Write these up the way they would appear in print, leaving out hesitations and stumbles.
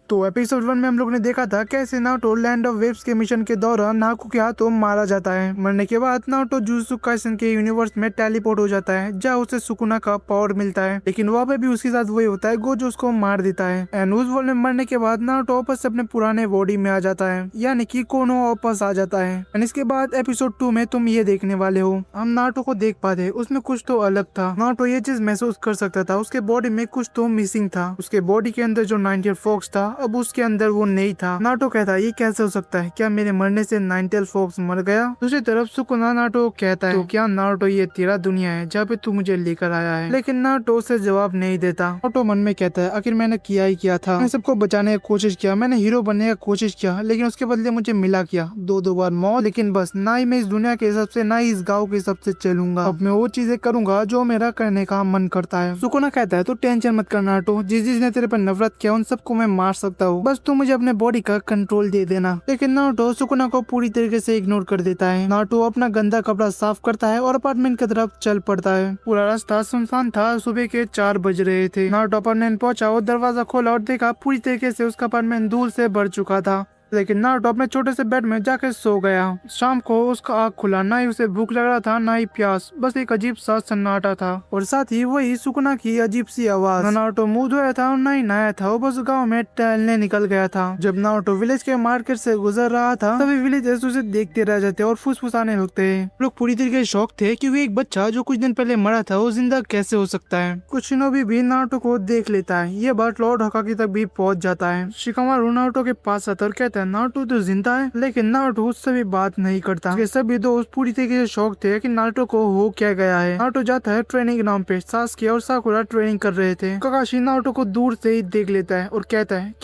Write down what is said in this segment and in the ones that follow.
तो एपिसोड 1 में हम लोग ने देखा था कैसे नारुतो लैंड ऑफ वेव्स के मिशन के दौरान नाकू के हाथों मारा जाता है। मरने के बाद नारुतो जुजुत्सु काइसेन के यूनिवर्स में टेलीपोर्ट हो जाता है जहाँ उसे सुकुना का पावर मिलता है, लेकिन वहाँ पे भी उसके साथ वही होता है गोजो उसको मार देता है। एंड उस वर्ल्ड में मरने के बाद नारुतो वापस अपने पुराने बॉडी में आ जाता है, यानी कि कोनो वापस आ जाता है। एंड इसके बाद एपिसोड 2 में तुम ये देखने वाले हो, हम नारुतो को देख पाते उसमें कुछ तो अलग था। नारुतो ये चीज महसूस कर सकता था, उसके बॉडी में कुछ तो मिसिंग था। उसके बॉडी के अंदर जो 90 फॉक्स था अब उसके अंदर वो नहीं था। नारुतो कहता है ये कैसे हो सकता है, क्या मेरे मरने से 90 फॉक्स मर गया। दूसरी तरफ सुकुना नारुतो कहता है तो क्या नारुतो ये तेरा दुनिया है जहाँ पे तू मुझे लेकर आया है, लेकिन नारुतो उसे जवाब नहीं देता। नारुतो मन में कहता है आखिर मैंने किया ही क्या था, मैंने सबको बचाने की कोशिश किया, मैंने हीरो बनने की कोशिश किया, लेकिन उसके बदले मुझे मिला क्या, दो बार मौत। लेकिन बस ना ही मैं इस दुनिया के हिसाब से ना ही इस गाँव के हिसाब से चलूंगा, अब मैं वो चीजें करूंगा जो मेरा करने का मन करता है। सुकुना कहता है तो टेंशन मत कर नारुतो, जिसने तेरे पर नफरत किया उन सबको मैं मार सकता हूँ, बस तू मुझे अपने बॉडी का कंट्रोल दे देना। लेकिन नारुतो सुकुना को पूरी तरीके से इग्नोर कर देता है। नारुतो अपना गंदा कपड़ा साफ करता है और अपार्टमेंट की तरफ चल पड़ता है। पूरा रास्ता सुनसान था, सुबह के 4 बज रहे थे। नारुतो अपार्टमेंट पहुंचा और दरवाजा खोला और देखा पूरी तरीके से उसका अपार्टमेंट धूल से भर चुका था। लेकिन नारुतो अपने छोटे से बेड में जाकर सो गया। शाम को उसका आँख खुला, ना ही उसे भूख लग रहा था ना ही प्यास, बस एक अजीब सा सन्नाटा था और साथ ही वही सुकुना की अजीब सी आवाज। नारुतो मुंह धोया था और ना ही नहाया था, वो बस गाँव में टहलने निकल गया था। जब नारुतो विलेज के मार्केट से गुजर रहा था तभी विलेजर्स उसे देखते रह जाते और फुसफुसाने लगते। लोग पूरी तरीके से शॉक थे क्योंकि एक बच्चा जो कुछ दिन पहले मरा था वो जिंदा कैसे हो सकता है। कुछ शिनोबी भी नारुतो को देख लेता है, ये बात लॉर्ड होकागे तक भी पहुंच जाता है। शिकामारू नारुतो के पास आता और कहता है नारुतो तो जिंदा है, लेकिन नारुतो उससे भी बात नहीं करता। सभी दोस्त पूरी तरीके से शौक थे कि नारुतो को हो क्या गया है। नारुतो जाता है ट्रेनिंग ग्राउंड पे, सासुके और साकुरा ट्रेनिंग कर रहे थे। काकाशी नारुतो को दूर से ही देख लेता है और कहता है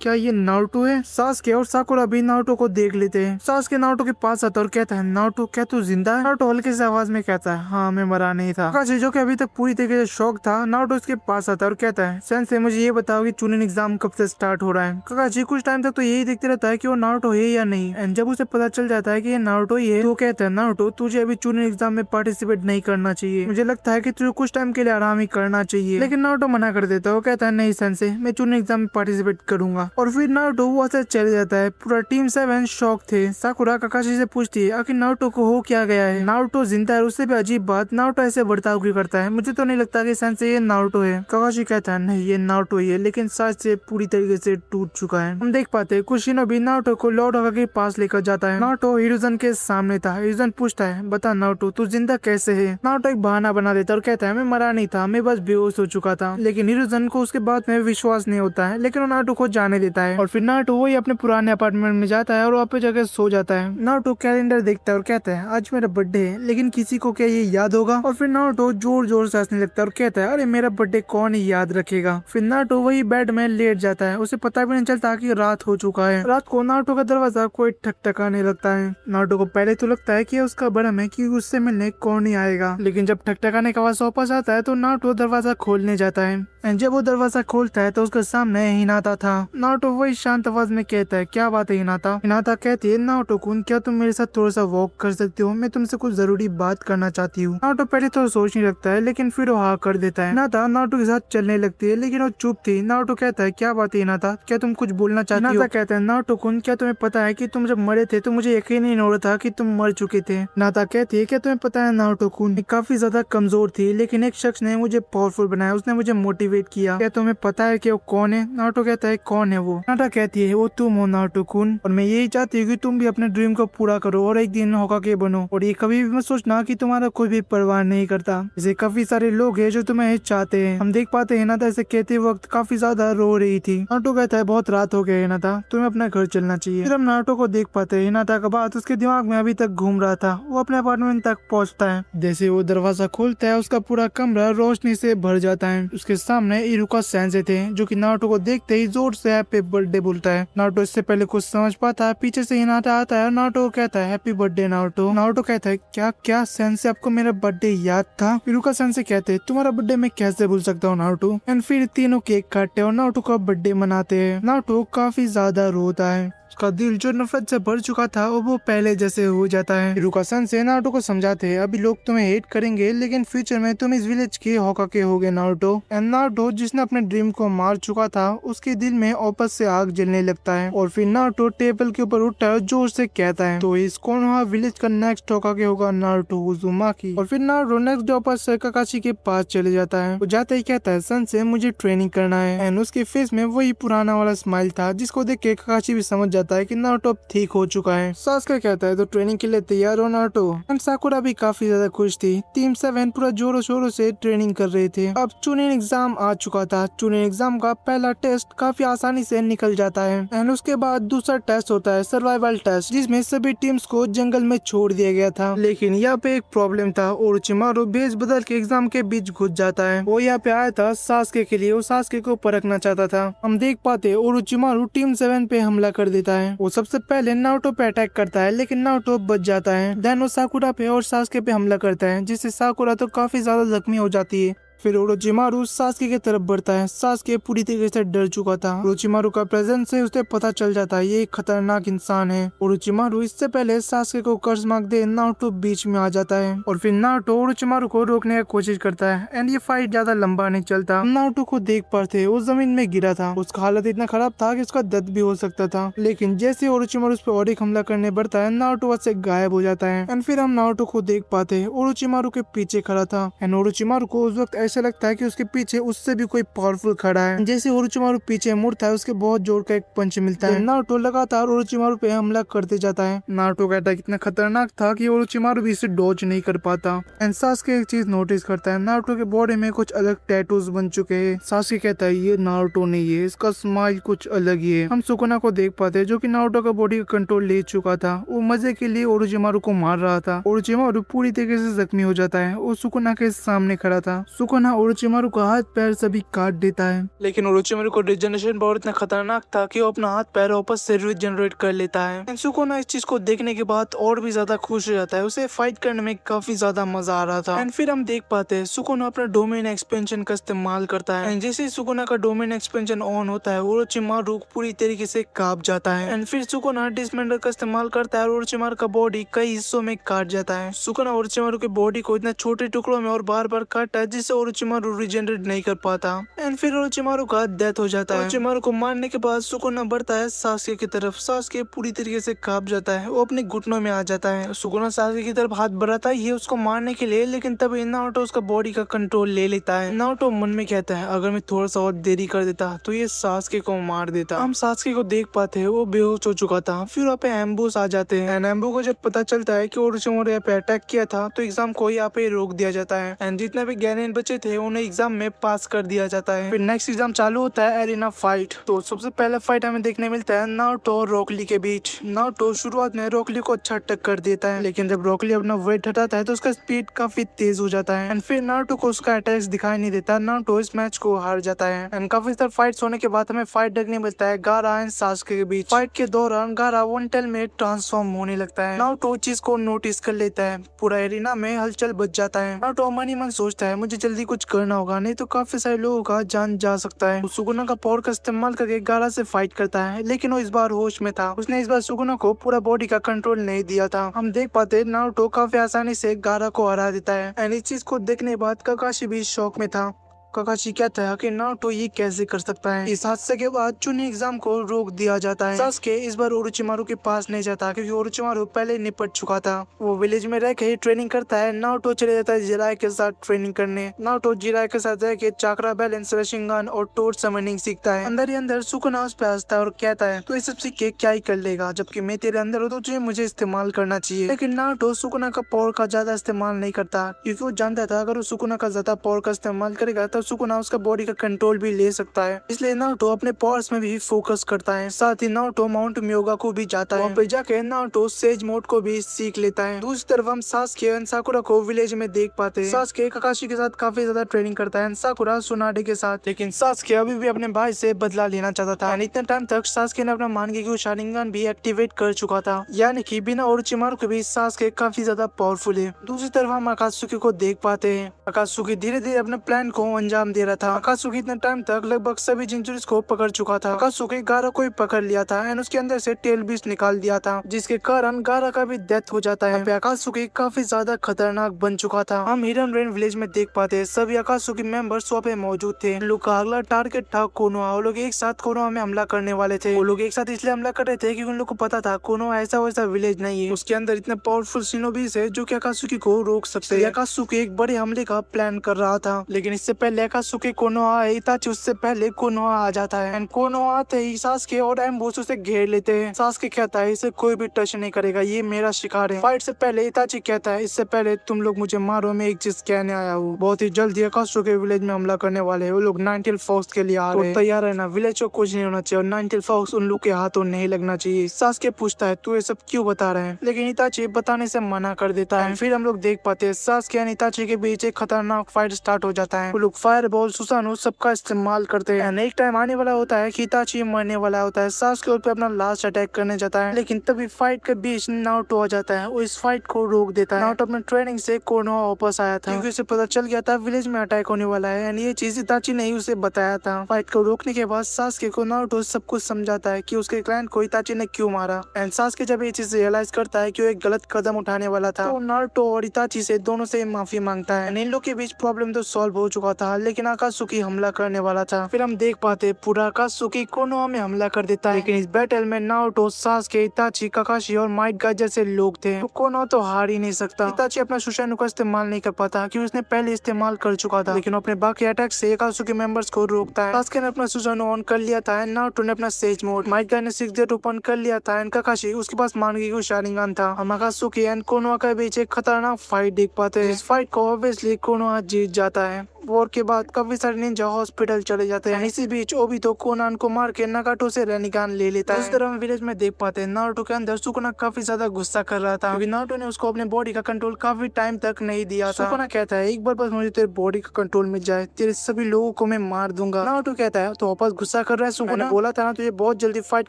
क्या ये नारुतो है। सासुके और साकुरा भी नारुतो को देख लेते हैं। सासुके नारुतो के पास आता और कहता है नारुतो क्या तू जिंदा है। नारुतो हल्के से आवाज में कहता है हाँ मैं मरा नहीं था। काकाशी जो कि अभी तक पूरी तरीके से शौक था, नारुतो उसके पास आता और कहता है सेंसे मुझे ये बताओ कि चुनिन एग्जाम कब से स्टार्ट हो रहा है। काकाशी कुछ टाइम तक तो यही देखते रहता है कि वो नारुतो है या नहीं। एंड जब उसे पता चल जाता है कि ये नारुतो ही है तो कहता है नारुतो तुझे अभी चुनिन एग्जाम में पार्टिसिपेट नहीं करना चाहिए, मुझे लगता है कि तुझे कुछ टाइम के लिए आराम ही करना चाहिए। लेकिन नारुतो मना कर देता है, वो कहता है नहीं सेंसे मैं चुनिन एग्जाम में पार्टिसिपेट करूंगा। और फिर नारुतो वहाँ से चले जाता है। पूरा टीम 7 शॉक थे। साकुरा काकाशी से पूछती है आखिर नारुतो को हो क्या गया है, नारुतो जिंदा है। उससे भी अजीब बात, नारुतो ऐसे बर्ताव क्यों करता है, मुझे तो नहीं लगता कि सेंसे ये नारुतो है। काकाशी कहता है नहीं ये नारुतो ही है, लेकिन साज से पूरी तरीके से टूट चुका है। हम देख पाते हैं कुछ शिनोबी नारुतो को लॉर्ड होकागे के पास लेकर जाता है। नारुतो हिरुजन के सामने था। हिरुजन पूछता है बता नारुतो तू जिंदा कैसे है। नारुतो एक बहाना बना देता और कहता है मैं मरा नहीं था, मैं बस बेहोश हो चुका था। लेकिन हिरुजन को उसके बात में विश्वास नहीं होता है, लेकिन वो नारुतो को जाने देता है और फिर नारुतो वही अपने पुराने अपार्टमेंट में जाता है और वहाँ पे जाकर सो जाता है। नारुतो कैलेंडर देखता है और कहता है आज मेरा बर्थडे है, लेकिन किसी को क्या ये याद होगा। और फिर नारुतो जोर जोर से हंसने लगता है और कहता है अरे मेरा बर्थडे कौन ही याद रखेगा। फिर नारुतो वही बेड में लेट जाता है, उसे पता भी नहीं चलता कि रात हो चुका है। रात को नारुतो का दरवाजा कोई ठकठकाने लगता है। नारुतो को पहले तो लगता है कि उसका भ्रम है कि उससे मिलने कौन ही आएगा, लेकिन जब ठकठकाने का आवाज वापस आता है तो नारुतो दरवाजा खोलने जाता है। जब वो दरवाजा खोलता है तो उसके सामने हिनाता था। नारुतो वही शांत आवाज में कहता है क्या बात है हिनाता। हिनाता कहती है नारुतो कुन क्या तुम मेरे साथ थोड़ा सा वॉक कर सकते हो, मैं तुमसे कुछ जरूरी बात करना चाहती हूँ। नारुतो पहले तो सोचने लगता है, लेकिन फिर वो हाँ कर देता है। हिनाता नारुतो के साथ चलने लगती है, लेकिन वो चुप थी। नारुतो कहता है क्या बात है हिनाता, क्या तुम कुछ बोलना चाहती हो। हिनाता कहता है नारुतो कुन क्या तुम्हें पता है कि तुम जब मरे थे तो मुझे यकीन ही नहीं हो रहा था कि तुम मर चुके थे। हिनाता कहती है क्या तुम्हें पता है नारुतो कुन काफी ज्यादा कमजोर थी, लेकिन एक शख्स ने मुझे पावरफुल बनाया, उसने मुझे मोटिवेट किया। क्या तुम्हें पता है कि वो कौन है। नारुतो कहता है कौन है वो। हिनाता कहती है वो तुम हो नारुतो कुन, और मैं यही चाहती हूँ कि तुम भी अपने ड्रीम को पूरा करो और एक दिन होकागे बनो। और ये कभी भी मत सोचना कि तुम्हारा कोई भी परवाह नहीं करता, जैसे काफी सारे लोग हैं जो तुम्हें चाहते हैं। हम देख पाते हैं हिनाता ऐसे कहते वक्त काफी ज्यादा रो रही थी। नारुतो कहता है बहुत रात हो गया हिनाता, तुम्हें अपना घर चलना चाहिए। फिर हम नारुतो को देख पाते हैं हिनाता का बात उसके दिमाग में अभी तक घूम रहा था। वो अपने अपार्टमेंट तक पहुँचता है। जैसे वो दरवाजा खोलता है उसका पूरा कमरा रोशनी से भर जाता है। उसके सामने इरुका सेंसे थे जो कि नारुतो को देखते ही जोर से हैप्पी बर्थडे बोलता है। नारुतो इससे पहले कुछ समझ पाता है, पीछे से हिनाता आता है और नारुतो कहता है हैप्पी बर्थडे नारुतो। नारुतो कहता है क्या सेंसे आपको मेरा बर्थडे याद था। इरुका सेंसे कहते हैं तुम्हारा बर्थडे मैं कैसे भूल सकता हूँ नारुतो। एंड फिर तीनों केक काटते और नारुतो का बर्थडे मनाते हैं। नारुतो काफी ज्यादा रोता है। उसका दिल जो नफरत से भर चुका था वो पहले जैसे हो जाता है। हिरुका-सन से नारुतो को समझाते हैं अभी लोग तुम्हें हेट करेंगे लेकिन फ्यूचर में तुम इस विलेज के होकागे होगे नारुतो। एंड नारुतो जिसने अपने ड्रीम को मार चुका था उसके दिल में वापस से आग जलने लगता है और फिर नारुतो टेबल के ऊपर उठता है जोर से कहता है तो इस कोनोहा विलेज का नेक्स्ट होकागे होगा नारुतो उज़ुमाकी। और फिर नारुतो नेक्स्ट डे वापस काकाशी के पास चले जाता है। वो जाते ही कहता है सन से मुझे ट्रेनिंग करना है एंड उसके फेस में वही पुराना वाला स्माइल था जिसको देख के काकाशी भी समझ जाता है कि नारुतो अब ठीक हो चुका है। सास्के कहता है तो ट्रेनिंग के लिए तैयार हो नारुतो। एंड साकुरा भी काफी ज्यादा खुश थी। टीम 7 पूरा जोरों शोरों से ट्रेनिंग कर रहे थे। अब चुनिंग एग्जाम आ चुका था। चुनिंग एग्जाम का पहला टेस्ट काफी आसानी से निकल जाता है एंड उसके बाद दूसरा टेस्ट होता है सर्वाइवल टेस्ट जिसमें सभी टीम्स को जंगल में छोड़ दिया गया था। लेकिन यहाँ पे एक प्रॉब्लम था। ओरोचिमारू भेज बदल के एग्जाम के बीच घुस जाता है। वो यहाँ पे आया था सास्के के लिए। वो सास्के को परखना चाहता था। हम देख पाते ओरोचिमारू टीम 7 पे हमला कर देता है। वो सबसे पहले नारुतो पे अटैक करता है लेकिन नारुतो बच जाता है। देन वो साकुरा पे और सास्के पे हमला करता है जिससे साकुरा तो काफी ज्यादा जख्मी हो जाती है। फिर ओरोचिमारू सास्के की तरफ बढ़ता है। सास्के पूरी तरीके से डर चुका था। ओरोचिमारू का प्रेजेंस से उसे पता चल जाता है ये एक खतरनाक इंसान है। ओरोचिमारू इससे पहले सास्के को कर्ज मांग दे नारुतो बीच में आ जाता है और फिर नारुतो ओरोचिमारू को रोकने की कोशिश करता है एंड ये फाइट ज्यादा लंबा नहीं चलता। नारुतो को देख पाते वो जमीन में गिरा था। उसका हालत इतना खराब था कि उसका दर्द भी हो सकता था। लेकिन जैसे ओरोचिमारू उस पर और एक हमला करने बढ़ता है नारुतो वहां से गायब हो जाता है एंड फिर हम नारुतो को देख पाते हैं ओरोचिमारू के पीछे खड़ा था एंड ओरोचिमारू को उस वक्त ऐसा लगता है कि उसके पीछे उससे भी कोई पावरफुल खड़ा है। जैसे ओरोचिमारू पीछे मुड़ता है उसके बहुत जोर का एक पंच मिलता है। नारुतो लगातार ओरोचिमारू पे हमला करते जाता है। नारुतो का अटैक इतना खतरनाक था कि ओरोचिमारू भी इसे डॉज नहीं कर पाता। एंड सास्के एक चीज नोटिस करता है नारुतो के बॉडी में कुछ अलग टैटूज बन चुके हैं। सास्के कहता है ये नारुतो नहीं है, इसका स्माइल कुछ अलग ही है। हम सुकुना को देख पाते हैं जो कि नारुतो का बॉडी का कंट्रोल ले चुका था। वो मजे के लिए ओरोचिमारू को मार रहा था। ओरोचिमारू पूरी तरीके से जख्मी हो जाता है। वो सुकुना के सामने खड़ा था। सुकुना ओरोचिमारू का हाथ पैर सभी काट देता है लेकिन ओरोचिमारू को रिजनरेशन पावर इतना खतरनाक था कि वो अपना हाथ पैर वापस से रिजनरेट कर लेता है। सुकुना इस चीज को देखने के बाद और भी ज्यादा खुश हो जाता है। उसे फाइट करने में काफी ज्यादा मजा आ रहा था। एंड फिर हम देख पाते हैं सुकुना अपना डोमेन एक्सपेंशन का इस्तेमाल करता है एंड जैसे सुकुना का डोमेन एक्सपेंशन ऑन होता है ओरोचिमारू पूरी तरीके से कांप जाता है एंड फिर सुकुना डिसमेंडर का इस्तेमाल करता है और ओरोचिमारू का बॉडी कई हिस्सों में काट जाता है। सुकुना ओरोचिमारू के बॉडी को इतना छोटे टुकड़ों में और बार बार काटता है जिससे ओरोचिमारू रिजनरेट नहीं कर पाता एंड फिर ओरोचिमारू का डेथ हो जाता है। ओरोचिमारू को मारने के बाद सुकुना बढ़ता है सास्के की तरफ। सास्के पूरी तरीके से कांप जाता है। वो अपने घुटनों में आ जाता है। सुकुना सास्के की तरफ हाथ बढ़ाता है ये उसको मारने के लिए लेकिन तभी नारुतो उसका बॉडी का कंट्रोल ले लेता है। नारुतो मन में कहता है अगर मैं थोड़ा सा और देरी कर देता तो ये सास्के को मार देता। हम सास्के को देख पाते हैं वो बेहोश हो चुका था। फिर वहाँ पे एम्बूस आ जाते हैं एंड एम्बू को जब पता चलता है कि ओरोचिमारू यहाँ पे अटैक किया था तो एग्जाम को यहाँ पे रोक दिया जाता है एंड जितने भी गैनेन बचे थे उन्हें एग्जाम में पास कर दिया जाता है। फिर नेक्स्ट एग्जाम चालू होता है एरिना फाइट। तो सबसे पहला फाइट हमें देखने मिलता है नारुतो और रॉकली के बीच। नारुतो शुरुआत में रॉकली को अच्छा टक्कर देता है लेकिन जब रॉकली अपना वेट हटाता है तो उसका स्पीड काफी तेज हो जाता है एंड फिर नारुतो को उसका अटैक्स दिखाई नहीं देता। नारुतो इस मैच को हार जाता है एंड काफी सारे फाइट्स होने के बाद हमें फाइट देखने मिलता है गारा एंड सास्के के बीच। फाइट के दौरान गारा वन टेल में ट्रांसफॉर्म होने लगता है। नारुतो चीज को नोटिस कर लेता है। पूरा एरिना में हलचल बच जाता है। नारुतो मन ही मन सोचता है मुझे जल्दी कुछ करना होगा नहीं तो काफी सारे लोगों का जान जा सकता है। सुकुना का पावर का इस्तेमाल करके गारा से फाइट करता है लेकिन वो इस बार होश में था। उसने इस बार सुकुना को पूरा बॉडी का कंट्रोल नहीं दिया था। हम देख पाते नारुतो काफी आसानी से गारा को हरा देता है एंड इस चीज को देखने के बाद काकाशी भी शौक में था। काकाशी कहता है कि नारुतो ये कैसे कर सकता है। इस हादसे के बाद चुनी एग्जाम को रोक दिया जाता है। सास्के इस बार ओरोचिमारू के पास नहीं जाता क्योंकि ओरोचिमारू पहले निपट चुका था। वो विलेज में रह के ट्रेनिंग करता है। नारुतो चले जाता है जिराय के साथ ट्रेनिंग करने। नारुतो जिराय के साथ रह के चाक्रा बैलेंस, रशिंगन और टोड समनिंग सीखता है। अंदर ही अंदर सुकुना उस पे हंसता है और कहता है तो ये सब सीख के क्या ही कर लेगा, जबकि मैं तेरे अंदर हूँ तो तुझे मुझे इस्तेमाल करना चाहिए। लेकिन नारुतो सुकुना का पावर का ज्यादा इस्तेमाल नहीं करता क्योंकि वो जानता था अगर वो सुकुना का ज्यादा पावर का इस्तेमाल करेगा तो सुकुना उसका बॉडी का कंट्रोल भी ले सकता है। इसलिए नारुतो अपने पावर्स में भी फोकस करता है। साथ ही नारुतो माउंट मियोगा को भी जाता है। वहाँ पे जाके नारुतो सेज मोड को भी सीख लेता है। दूसरी तरफ हम सास्के और साकुरा को विलेज में देख पाते हैं। सास्के काकाशी के साथ काफी ज्यादा ट्रेनिंग करता है, साकुरा सुनाडे के साथ। लेकिन सास्के अभी भी अपने भाई से बदला लेना चाहता था। इतने टाइम तक सास्के ने अपना मानगेक्यू शारिंगन भी एक्टिवेट कर चुका था, यानी कि बिना ओरोचिमारू के भी सास्के काफी ज्यादा पावरफुल है। दूसरी तरफ हम अकात्सुकी को देख पाते हैं। अकात्सुकी धीरे धीरे अपने प्लान को अंजाम अंजाम दे रहा था। अकात्सुकी इतने टाइम तक लगभग सभी जिंजुरिस को पकड़ चुका था। अकात्सुकी गारा को भी पकड़ लिया था एंड उसके अंदर से टेल बीस्ट निकाल दिया था, जिसके कारण गारा का भी डेथ हो जाता है। अकात्सुकी काफी ज्यादा खतरनाक बन चुका था। हम हिरन रेन विलेज में देख पाते हैं सभी अकात्सुकी मेंबर्स वहाँ पे मौजूद थे। लोग का अगला टारगेट था कोनोहा। वो लोग एक साथ कोनोहा में हमला करने वाले थे। वो लोग एक साथ इसलिए हमला कर रहे थे क्योंकि उन लोग को पता था कोनोहा ऐसा वैसा विलेज नहीं है, उसके अंदर इतने पावरफुल शिनोबीस है जो कि अकात्सुकी को रोक सकते हैं। अकात्सुकी एक बड़े हमले का प्लान कर रहा था, लेकिन इससे पहले अकात्सुकी कोनोहा आए, इताची उससे पहले कोनोहा आ जाता है एंड कोनोहा आते ही सास्के और एम्बूस उसे घेर लेते हैं। सास्के कहता है इसे कोई भी टच नहीं करेगा, ये मेरा शिकार है। फाइट से पहले इताची कहता है इससे पहले तुम लोग मुझे मारो, मैं एक चीज कहने आया हूँ। बहुत ही जल्दी अकात्सुकी विलेज में हमला करने वाले हैं। वो लोग नाइनटेल फॉक्स के लिए आ रहे हैं। तैयार है ना? विलेज को कुछ नहीं होना चाहिए और नाइनटेल फॉक्स उन लोग के हाथों नहीं लगना चाहिए। सास्के पूछता है तू ये सब क्यों बता रहे हैं, लेकिन इताची बताने से मना कर देता है। फिर हम लोग देख पाते हैं सास्के और इताची के बीच एक खतरनाक फाइट स्टार्ट हो जाता है। वो लोग फायर बॉल, सुसानु सबका इस्तेमाल करते हैं। एक टाइम आने वाला होता है कि इताची मरने वाला होता है। सास्के उस पे अपना लास्ट अटैक करने जाता है, लेकिन तभी फाइट के बीच नारुतो आ जाता है। वो इस फाइट को रोक देता है। नारुतो अपने ट्रेनिंग से कोनोहा वापस आया था क्योंकि उसे पता चल गया था विलेज में अटैक होने वाला है एंड ये चीज इताची ने ही उसे बताया था। फाइट को रोकने के बाद सास्के को नारुतो सब कुछ समझाता है कि उसके क्लाइंट को इताची ने क्यों मारा एंड सास्के जब ये चीज रियलाइज करता है कि वो एक गलत कदम उठाने वाला था तो नारुतो और इताची से दोनों से माफी मांगता है। इन लोग के बीच प्रॉब्लम तो सॉल्व हो चुका था, लेकिन अकात्सुकी हमला करने वाला था। फिर हम देख पाते पूरा अकात्सुकी कोनोहा में हमला कर देता है, लेकिन इस बैटल में नारुतो, सास्के, इताची, काकाशी और माइट गाई जैसे लोग थे तो कोनोहा तो हार ही नहीं सकता। इताची अपना सुशानु का इस्तेमाल नहीं कर पाता क्योंकि उसने पहले इस्तेमाल कर चुका था, लेकिन अपने बाकी अटैक से अकात्सुकी मेंबर्स को रोकता है। सास्के ने अपना सुशानु ऑन कर लिया था, नारुतो ने अपना सेज मोड, माइट गाई ने 6 ओपन कर लिया था एंड काकाशी उसके पास मानगी शारिंगन था। हम अकात्सुकी एंड कोनोहा के बीच एक खतरनाक फाइट देख पाते हैं। इस फाइट को ऑब्वियसली कोनोहा जीत जाता है। वॉर के बाद काफी सारे निंजा हॉस्पिटल चले जाते हैं। इसी बीच ओबितो कोनान को मार के नागाटो से रेनिगान ले लेता है। इस तरह हम विलेज में देख पाते हैं नारुतो के अंदर सुकुना काफी ज्यादा गुस्सा कर रहा था क्योंकि नारुतो ने उसको अपने बॉडी का कंट्रोल काफी टाइम तक नहीं दिया था। सुकुना कहता है एक बार बस मुझे तेरे बॉडी का कंट्रोल मिल जाए, तेरे सभी लोगों को मैं मार दूंगा। नारुतो कहता है तो वापस गुस्सा कर रहा है सुकुना, बोला था ना तुझे बहुत जल्दी फाइट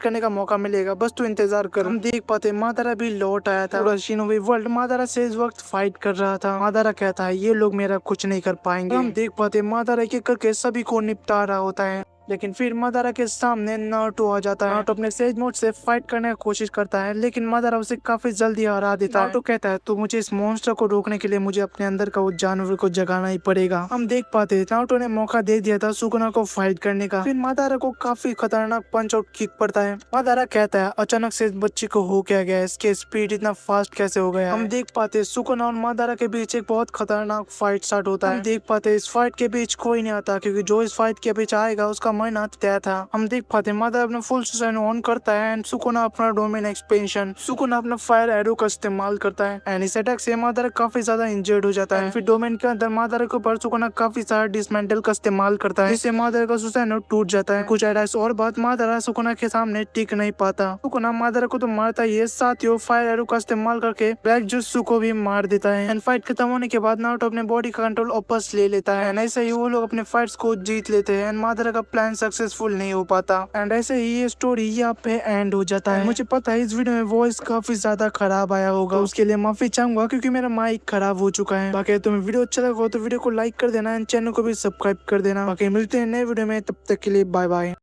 करने का मौका मिलेगा, बस तू इंतजार कर। हम देख पाते मादारा भी लौट आया था। पूरा शिनोबी वर्ल्ड मादारा से इस वक्त फाइट कर रहा था। मादारा कहता है ये लोग मेरा कुछ नहीं कर पाएंगे। हम देख पाते मादारा एक एक करके सभी को निपटा रहा होता है, लेकिन फिर मादारा के सामने नारुतो आ जाता है। नारुतो अपने सेज मोड से फाइट करने की कोशिश करता है, लेकिन मादारा उसे काफी जल्दी हरा देता है। नारुतो कहता है तो मुझे इस मॉन्स्टर को रोकने के लिए मुझे अपने अंदर का वो जानवर को जगाना ही पड़ेगा। हम देख पाते हैं नारुतो ने मौका दे दिया था सुकुना को फाइट करने का। फिर मादारा को काफी खतरनाक पंच आउट किक पड़ता है। मादारा कहता है अचानक से इस बच्चे को हो क्या गया, इसके स्पीड इतना फास्ट कैसे हो गया। हम देख पाते सुकुना और मादारा के बीच एक बहुत खतरनाक फाइट स्टार्ट होता है। हम देख पाते इस फाइट के बीच कोई नहीं आता क्योंकि जो इस फाइट के बीच आएगा उसका मरना तय था। हम देख पाते मादारा अपना फुल सुसानु ऑन करता है एंड सुकुना अपना डोमेन एक्सपेंशन, सुकुना अपना फायर एरो का इस्तेमाल करता है एंड इस अटैक से मादारा काफी ज्यादा इंजर्ड हो जाता है। फिर डोमेन के अंदर मादारा के ऊपर सुकुना काफी सारा डिसमेंटल का इस्तेमाल करता है, जिससे मादारा का सुसानु टूट जाता है। कुछ अटैक्स और बाद मादारा सुकुना के सामने टिक नहीं पाता। सुकुना मादारा को तो मारता ही है, साथ ही फायर एरो का इस्तेमाल करके ब्लैक जुत्सु को भी मार देता है एंड फाइट खत्म होने के बाद नारुतो अपने बॉडी का कंट्रोल वापस ले लेता है एंड ऐसे ही वो लोग अपने फाइट्स को जीत लेते हैं एंड मादारा का प्लान सक्सेसफुल नहीं हो पाता एंड ऐसे ही ये स्टोरी यहाँ पे एंड हो जाता है। मुझे पता है इस वीडियो में वॉइस काफी ज्यादा खराब आया होगा, उसके लिए माफी चाहूंगा क्योंकि मेरा माइक खराब हो चुका है। बाकी तुम्हें वीडियो अच्छा लगा हो तो वीडियो को लाइक कर देना एंड चैनल को भी सब्सक्राइब कर देना। बाकी मिलते हैं नए वीडियो में, तब तक के लिए बाय बाय।